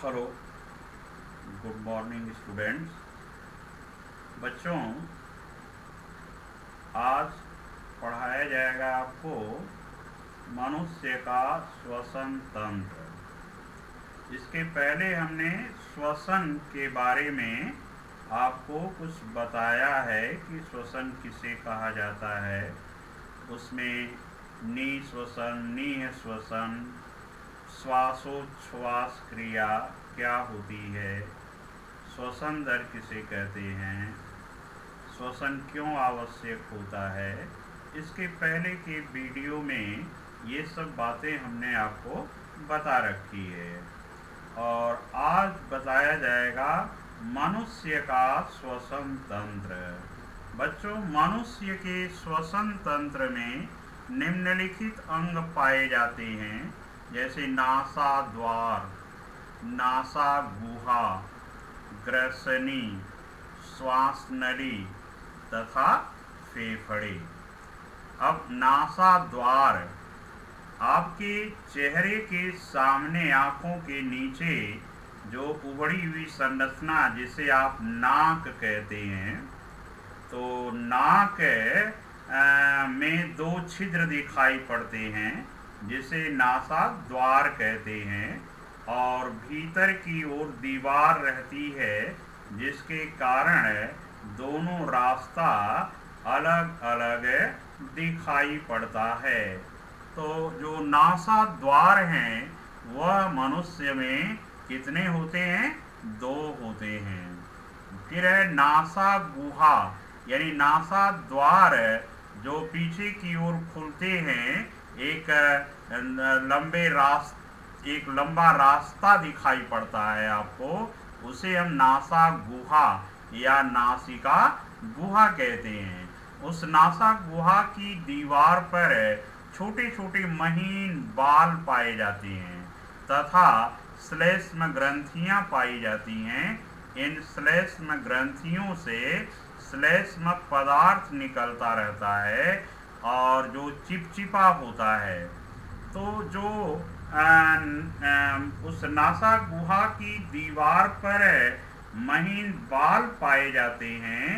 Hello, good morning students. बच्चों, आज पढ़ाया जाएगा आपको मनुष्य का श्वसन तंत्र। इसके पहले हमने श्वसन के बारे में आपको कुछ बताया है कि श्वसन किसे कहा जाता है। उसमें निःश्वसन, निःश्वसन, श्वासोच्छ्वास क्रिया क्या होती है, श्वसन दर किसे कहते हैं, श्वसन क्यों आवश्यक होता है। इसके पहले के वीडियो में ये सब बातें हमने आपको बता रखी है और आज बताया जाएगा मनुष्य का श्वसन तंत्र। बच्चों, मनुष्य के श्वसन तंत्र में निम्नलिखित अंग पाए जाते हैं, जैसे नासा द्वार, नासा गुहा, ग्रसनी, श्वास नली तथा फेफड़े। अब नासा द्वार आपके चेहरे के सामने आंखों के नीचे जो उभड़ी हुई संरचना जिसे आप नाक कहते हैं, तो नाक में दो छिद्र दिखाई पड़ते हैं जिसे नासा द्वार कहते हैं और भीतर की ओर दीवार रहती है जिसके कारण दोनों रास्ता अलग अलग दिखाई पड़ता है। तो जो नासा द्वार हैं वह मनुष्य में कितने होते हैं? 2 होते हैं। फिर है नासा गुहा, यानी नासा द्वार जो पीछे की ओर खुलते हैं। एक लंबा रास्ता दिखाई पड़ता है आपको, उसे हम नासा गुहा या नासिका गुहा कहते हैं। उस नासा गुहा की दीवार पर छोटे छोटे महीन बाल पाए जाते हैं तथा श्लेष्म ग्रंथियां पाई जाती हैं। इन श्लेष्म ग्रंथियों से श्लेष्म पदार्थ निकलता रहता है और जो चिपचिपा होता है। तो जो उस नासा गुहा की दीवार पर महीन बाल पाए जाते हैं,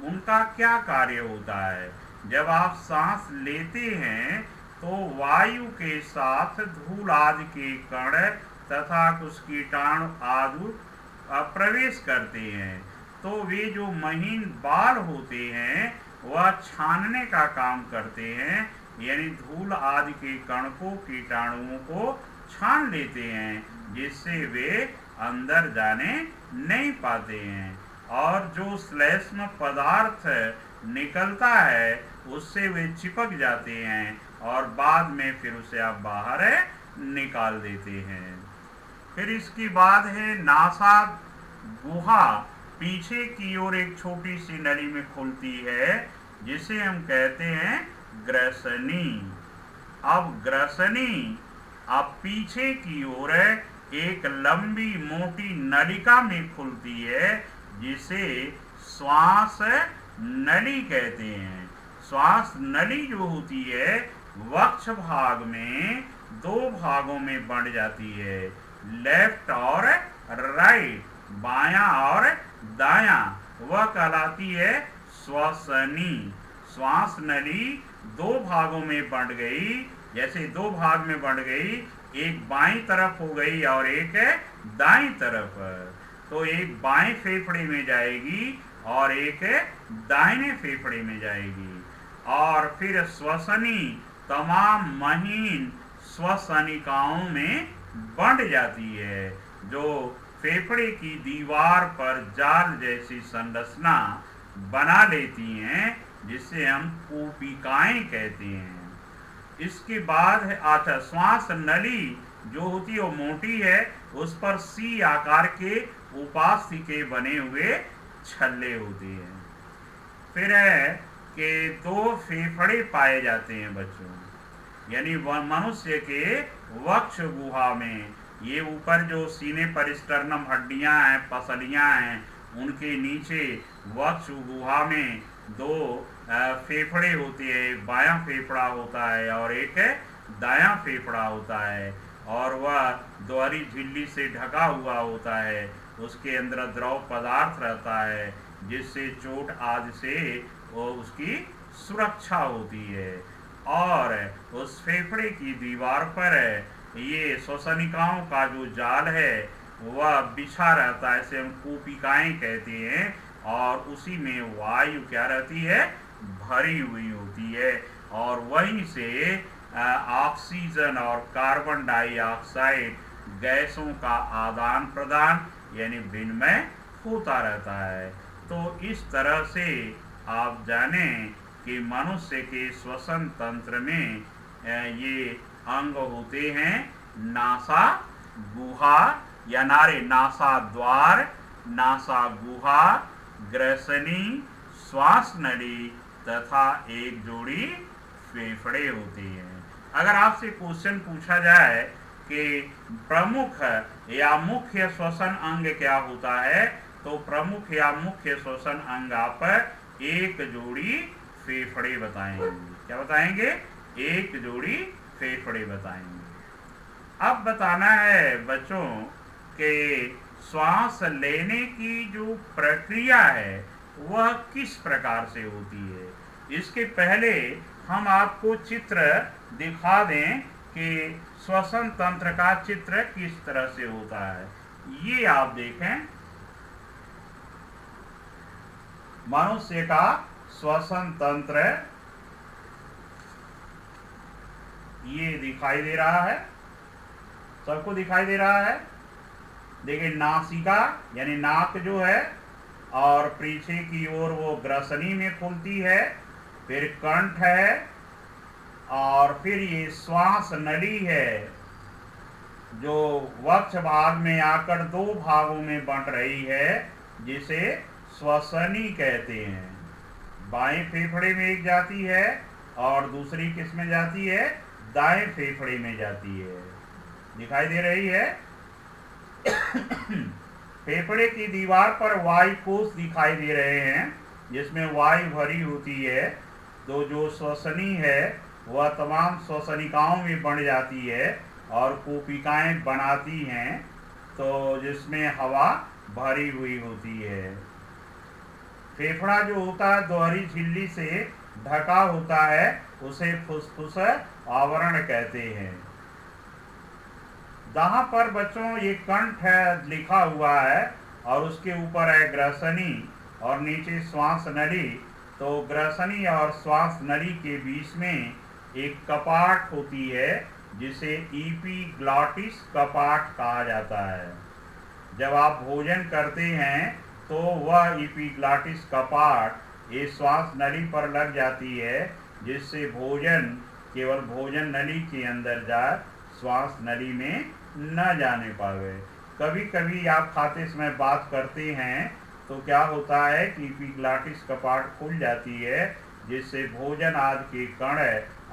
उनका क्या कार्य होता है? जब आप सांस लेते हैं तो वायु के साथ धूल आदि के कण तथा कुछ कीटाणु आदि प्रवेश करते हैं, तो वे जो महीन बाल होते हैं वह छानने का काम करते हैं, यानी धूल आदि के कण को, कीटाणुओं को छान लेते हैं जिससे वे अंदर जाने नहीं पाते हैं और जो श्लेष्म पदार्थ निकलता है उससे वे चिपक जाते हैं और बाद में फिर उसे आप बाहर निकाल देते हैं। फिर इसके बाद है नासा गुहा पीछे की ओर एक छोटी सी नली में खुलती है जिसे हम कहते हैं ग्रसनी। अब ग्रसनी अब पीछे की ओर एक लंबी मोटी नलिका में खुलती है जिसे श्वास नली कहते हैं। श्वास नली जो होती है वक्ष भाग में 2 भागों में बंट जाती है, लेफ्ट और राइट, बायां और दायां। वह कहलाती है श्वसनी। श्वास नली 2 भागों में बंट गई, जैसे 2 भाग में बंट गई, एक बाईं तरफ हो गई और एक दाईं तरफ। तो एक बाएं फेफड़े में जाएगी और एक दाहिने फेफड़े में जाएगी। और फिर श्वसनी तमाम महीन श्वसनिकाओं में बंट जाती है जो फेफड़े की दीवार पर जाल जैसी संरचना बना लेती हैं जिसे हम कूपिकाएं कहते हैं। इसके बाद है श्वास नली जो होती है वो मोटी है, उस पर सी आकार के उपास्थि के बने हुए छल्ले होते हैं। फिर है कि 2 फेफड़े पाए जाते हैं बच्चों, यानी मनुष्य के वक्ष गुहा में। ये ऊपर जो सीने पर स्टर्नम हड्डियां हैं, पसलियां हैं, उनके नीचे वक्ष गुहा में 2 फेफड़े होते हैं। बायां फेफड़ा होता है और एक दायां फेफड़ा होता है। और वह दोहरी झिल्ली से ढका हुआ होता है। उसके अंदर द्रव पदार्थ रहता है जिससे चोट आदि से वो उसकी सुरक्षा होती है। और उस फेफड़े की दीवार पर ये श्वसनिकाओं का जो जाल है वह बिछा रहता है, इसे हम कूपिकाएं कहते हैं। और उसी में वायु क्या रहती है, भरी हुई होती है। और वहीं से ऑक्सीजन और कार्बन डाइऑक्साइड गैसों का आदान प्रदान यानी विनिमय होता रहता है। तो इस तरह से आप जानें कि मनुष्य के श्वसन तंत्र में ये अंग होते हैं नासा गुहा या नासा द्वार, नासा गुहा, ग्रसनी, श्वास नली तथा एक जोड़ी फेफड़े होते हैं। अगर आपसे क्वेश्चन पूछा जाए कि प्रमुख या मुख्य श्वसन अंग क्या होता है, तो प्रमुख या मुख्य श्वसन अंग आप एक जोड़ी फेफड़े बताएंगे। क्या बताएंगे? एक जोड़ी फेफड़े बताएंगे। अब बताना है बच्चों कि श्वास लेने की जो प्रक्रिया है वह किस प्रकार से होती है। इसके पहले हम आपको चित्र दिखा दें कि श्वसन तंत्र का चित्र किस तरह से होता है। ये आप देखें, मनुष्य का श्वसन तंत्र ये दिखाई दे रहा है, सबको दिखाई दे रहा है। देखिए नासिका यानी नाक जो है और पीछे की ओर वो ग्रसनी में खुलती है, फिर कंठ है और फिर ये श्वास नली है जो वक्ष भाग में आकर दो भागों में बंट रही है जिसे श्वसनी कहते हैं। बाएं फेफड़े में एक जाती है और दूसरी किस में जाती है, दाएं फेफड़े में जाती है। दिखाई दे रही है। फेफड़े की दीवार पर वायु कोश दिखाई दे रहे हैं जिसमें वायु भरी होती है। तो जो श्वसनी है वह तमाम श्वसनिकाओं में बन जाती है और कूपिकाएं बनाती हैं, तो जिसमें हवा भरी हुई होती है। फेफड़ा जो होता है दोहरी झिल्ली से ढका होता है, उसे फुसफुस आवरण कहते हैं। जहां पर बच्चों ये कंठ लिखा हुआ है और उसके ऊपर है ग्रसनी और नीचे श्वास नली, तो ग्रसनी और श्वास नली के बीच में एक कपाट होती है जिसे एपिग्लॉटिस कपाट कहा जाता है। जब आप भोजन करते हैं तो वह एपिग्लॉटिस कपाट ये श्वास नली पर लग जाती है जिससे भोजन केवल भोजन नली के अंदर जाए, श्वास नली में न जाने पावे। कभी कभी आप खाते समय बात करते हैं तो क्या होता है कि एपिग्लॉटिस कपाट खुल जाती है जिससे भोजन आदि के कण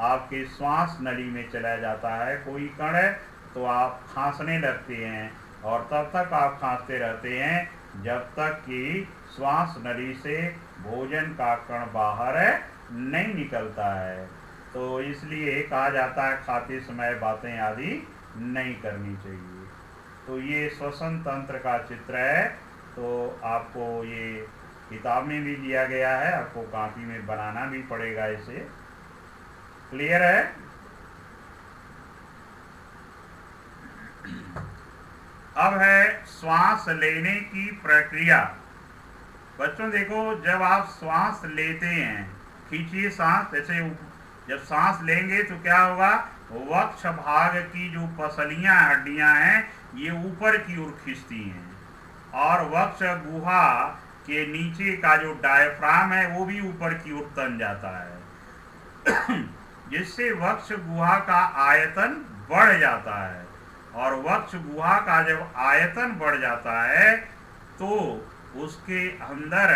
आपके श्वास नली में चला जाता है। कोई कण है तो आप खांसने लगते हैं और तब तक आप खांसते रहते हैं जब तक कि श्वास नली से भोजन का कण बाहर नहीं निकलता है। तो इसलिए कहा जाता है खाते समय बातें आदि नहीं करनी चाहिए। तो ये श्वसन तंत्र का चित्र है। तो आपको ये किताब में भी दिया गया है, आपको कॉपी में बनाना भी पड़ेगा इसे। क्लियर है? अब है श्वास लेने की प्रक्रिया। बच्चों देखो, जब आप श्वास लेते हैं, खींचिए सांस। जैसे जब सांस लेंगे तो क्या होगा, वक्ष भाग की जो पसलियां हड्डियां हैं ये ऊपर की ओर खींचती हैं और वक्ष गुहा के नीचे का जो डायफ्राम है वो भी ऊपर की ओर तन जाता है जिससे वक्ष गुहा का आयतन बढ़ जाता है। और वक्ष गुहा का जब आयतन बढ़ जाता है तो उसके अंदर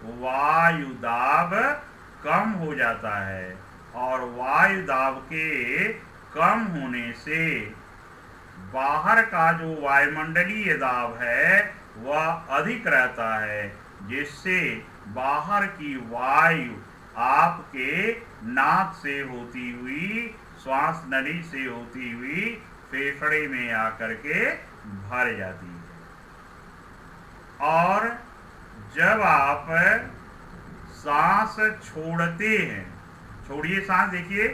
वायु दाब कम हो जाता है और वायु दाब के कम होने से बाहर का जो वायुमंडलीय दाब है वह अधिक रहता है, जिससे बाहर की वायु आपके नाक से होती हुई, श्वास नली से होती हुई फेफड़े में आकर के भर जाती है। और जब आप सांस छोड़ते हैं, छोड़िए सांस, देखिए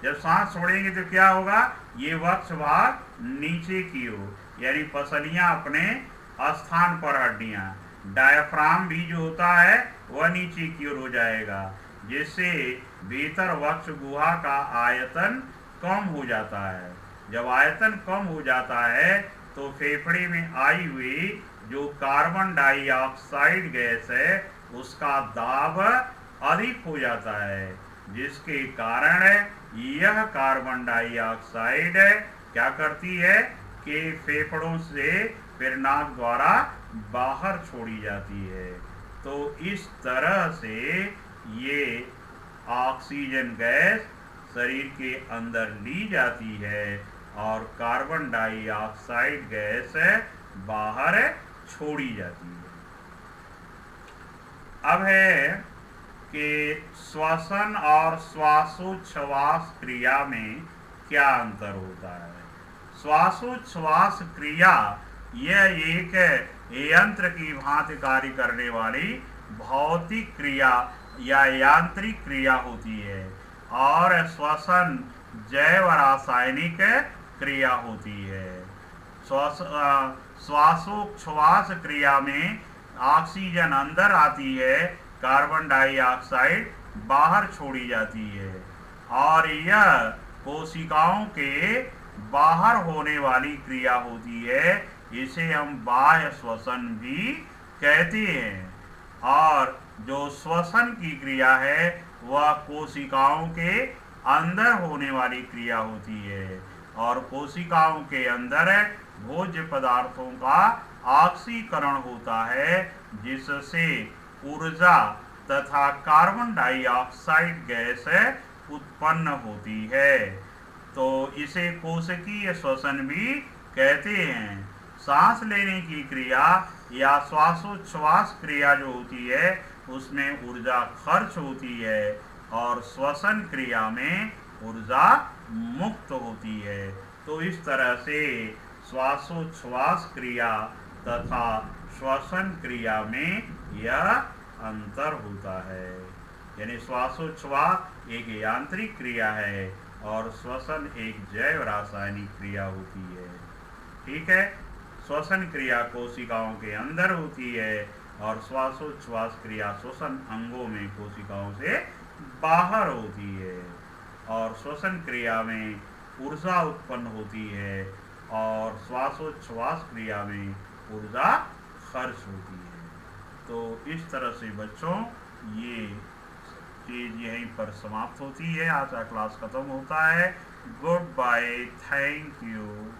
जब सांस छोड़ेंगे तो क्या होगा, ये वक्ष भाग नीचे की ओर यानी पसलियां अपने स्थान पर, हड्डियां, डायफ्राम भी जो होता है वह नीचे की ओर हो जाएगा, जिससे भीतर वक्ष गुहा का आयतन कम हो जाता है। जब आयतन कम हो जाता है तो फेफड़े में आई हुई जो कार्बन डाइऑक्साइड गैस है उसका दाब अधिक हो जाता है, जिसके कारण यह कार्बन डाइऑक्साइड क्या करती है कि फेफड़ों से फिर नाक द्वारा बाहर छोड़ी जाती है। तो इस तरह से ये ऑक्सीजन गैस शरीर के अंदर ली जाती है और कार्बन डाइऑक्साइड गैस बाहर छोड़ी जाती है। अब है कि श्वसन और श्वासोच्छ्वास क्रिया में क्या अंतर होता है। श्वासोच्छ्वास क्रिया यह एक यंत्र की भांति कार्य करने वाली भौतिक क्रिया या यांत्रिक क्रिया होती है, और श्वसन जैव रासायनिक क्रिया होती है। श्वासोच्छ्वास क्रिया में ऑक्सीजन अंदर आती है, कार्बन डाइऑक्साइड बाहर छोड़ी जाती है, और यह कोशिकाओं के बाहर होने वाली क्रिया होती है। इसे हम बाह्य श्वसन भी कहते हैं। और जो श्वसन की क्रिया है वह कोशिकाओं के अंदर होने वाली क्रिया होती है, और कोशिकाओं के अंदर भोज्य पदार्थों का ऑक्सीकरण होता है, जिससे ऊर्जा तथा कार्बन डाइऑक्साइड गैस उत्पन्न होती है। तो इसे कोशिकीय श्वसन भी कहते हैं। सांस लेने की क्रिया या श्वासोच्छ्वास क्रिया जो होती है उसमें ऊर्जा खर्च होती है, और श्वसन क्रिया में ऊर्जा मुक्त होती है। तो इस तरह से श्वासोच्छ्वास क्रिया तथा श्वसन क्रिया में यह अंतर होता है। यानी श्वासोच्छ्वास एक यांत्रिक क्रिया है और श्वसन एक जैव रासायनिक क्रिया होती है। ठीक है, श्वसन क्रिया कोशिकाओं के अंदर होती है और श्वासोच्छ्वास क्रिया श्वसन अंगों में कोशिकाओं से बाहर होती है, और श्वसन क्रिया में ऊर्जा उत्पन्न होती है और श्वासोच्छ्वास क्रिया में ऊर्जा खर्च होती है। तो इस तरह से बच्चों ये चीज़ यहीं पर समाप्त होती है। आज का क्लास खत्म होता है। Good bye, thank you.